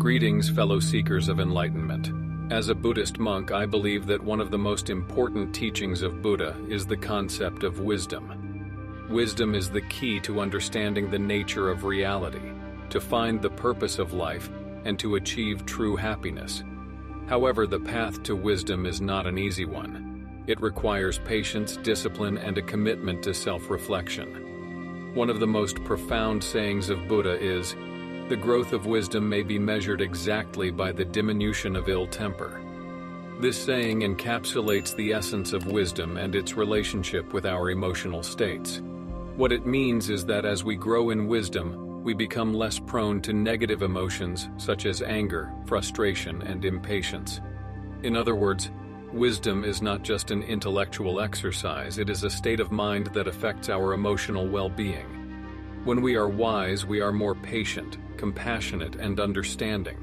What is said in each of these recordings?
Greetings, fellow seekers of enlightenment. As a Buddhist monk, I believe that one of the most important teachings of Buddha is the concept of wisdom. Wisdom is the key to understanding the nature of reality, to find the purpose of life, and to achieve true happiness. However, the path to wisdom is not an easy one. It requires patience, discipline, and a commitment to self-reflection. One of the most profound sayings of Buddha is, "The growth of wisdom may be measured exactly by the diminution of ill temper." This saying encapsulates the essence of wisdom and its relationship with our emotional states. What it means is that as we grow in wisdom, we become less prone to negative emotions such as anger, frustration, and impatience. In other words, wisdom is not just an intellectual exercise, it is a state of mind that affects our emotional well-being. When we are wise, we are more patient, compassionate, and understanding.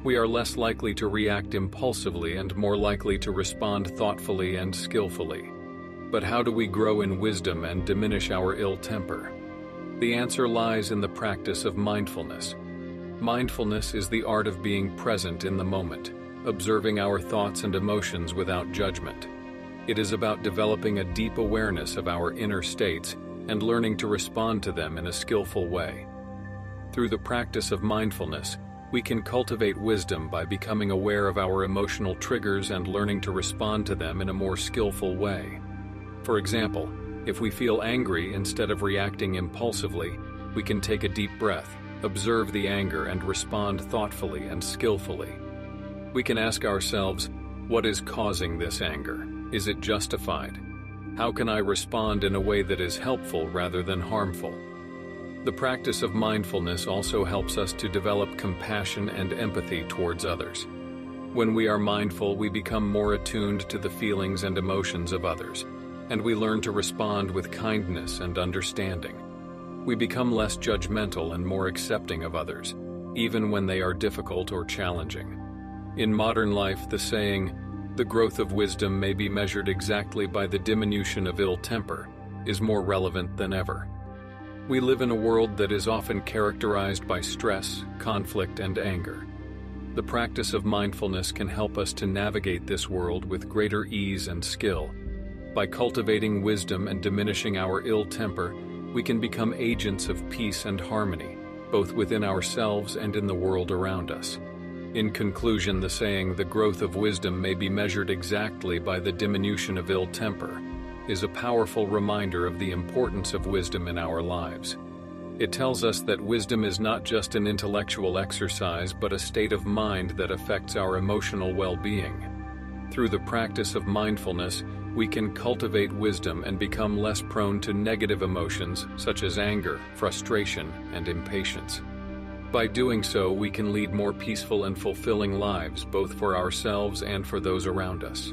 We are less likely to react impulsively and more likely to respond thoughtfully and skillfully. But how do we grow in wisdom and diminish our ill temper? The answer lies in the practice of mindfulness. Mindfulness is the art of being present in the moment, observing our thoughts and emotions without judgment. It is about developing a deep awareness of our inner states and learning to respond to them in a skillful way. Through the practice of mindfulness, we can cultivate wisdom by becoming aware of our emotional triggers and learning to respond to them in a more skillful way. For example, if we feel angry, instead of reacting impulsively, we can take a deep breath, observe the anger, and respond thoughtfully and skillfully. We can ask ourselves, what is causing this anger? Is it justified? How can I respond in a way that is helpful rather than harmful? The practice of mindfulness also helps us to develop compassion and empathy towards others. When we are mindful, we become more attuned to the feelings and emotions of others, and we learn to respond with kindness and understanding. We become less judgmental and more accepting of others, even when they are difficult or challenging. In modern life, the saying, "The growth of wisdom may be measured exactly by the diminution of ill temper," is more relevant than ever. We live in a world that is often characterized by stress, conflict, and anger. The practice of mindfulness can help us to navigate this world with greater ease and skill. By cultivating wisdom and diminishing our ill temper, we can become agents of peace and harmony, both within ourselves and in the world around us. In conclusion, the saying, "The growth of wisdom may be measured exactly by the diminution of ill temper," is a powerful reminder of the importance of wisdom in our lives. It tells us that wisdom is not just an intellectual exercise, but a state of mind that affects our emotional well-being. Through the practice of mindfulness, we can cultivate wisdom and become less prone to negative emotions such as anger, frustration, and impatience. By doing so, we can lead more peaceful and fulfilling lives, both for ourselves and for those around us.